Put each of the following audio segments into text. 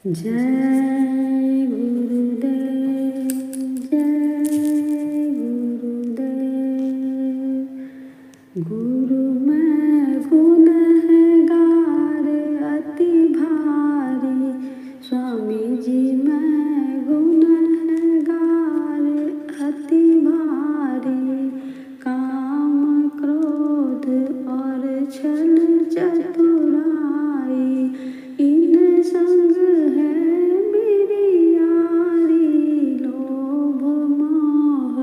जय गुरुदेव, जय गुरुदेव। गुरु मैं गुनहगार अति भारी, स्वामी जी मैं गुनहगार अति भारी। काम क्रोध और छल चतुराई, इन संग है मेरी यारी। लोभ मोह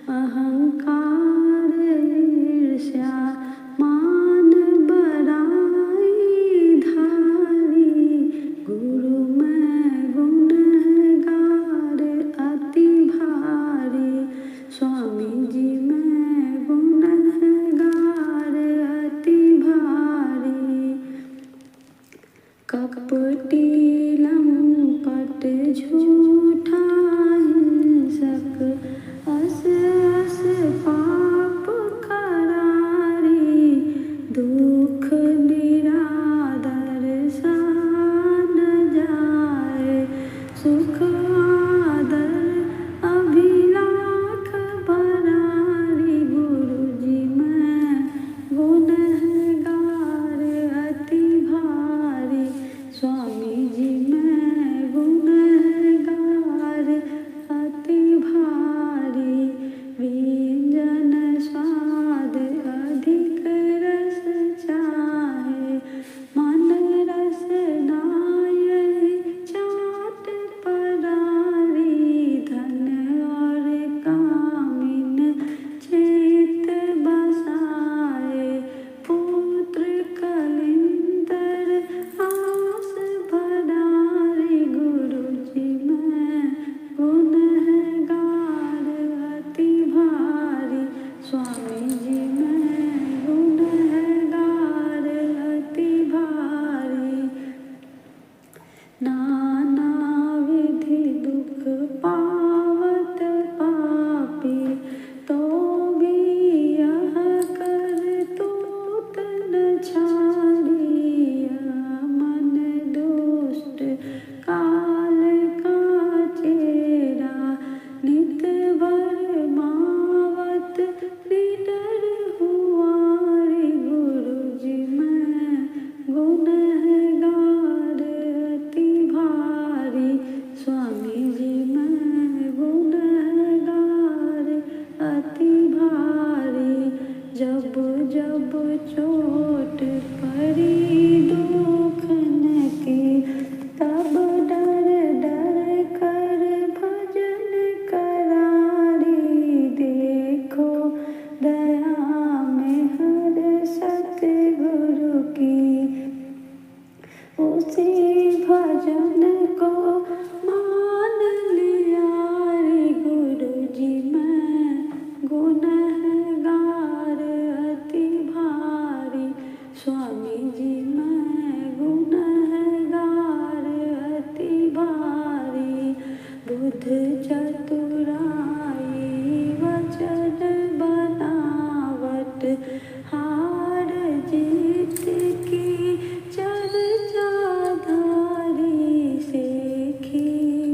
अहंकार ईर्ष्या मान बड़ाई धारी। गुरु मैं गुनहगार अति भारी, स्वामी जी मैं गुनहगार अति भारी। कपटी लंपट झूठा हिंसक अस अस पाप करारी। दुख निरादर सान जाए, सुख आदर अभिलाख बरारी। गुरु जी मैं गुनहगार अति भारी, स्वामी जी मैं गुनहगार अति भारी। व्यंजन स्वाद अधिक रस चाहे, मन रस नाय चाट परारी। धन और कामिन चेत बसाए, पुत्र कलिंदर आस भरारी। गुरु जी मैं गुनहगार अति भारी, स्वामी जी मैं गुनहगार अति भारी। नाना विधि दुख पावत पापी, तो भी यह कर तूत न छाड़ी। मन दुष्ट काल का चेरा, नित भर मावत निडर हुआरी। गुरु जी मैं गुनहगार अति भारी, स्वामी जी मैं गुनहगार अति भारी। जब जब चोट पड़ी दुख न की, तब डर डर कर भजन करारी। देखो दया में हर सतगुरु की, उसी भजन को मान लिया रे। गुरु जी मैं गुनहगार अति भारी, स्वामी जी मैं गुनहगार अति भारी। बुद्ध चतुराई वचन बनावट, हार जीत की चर्चा धारी। सेखी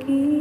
की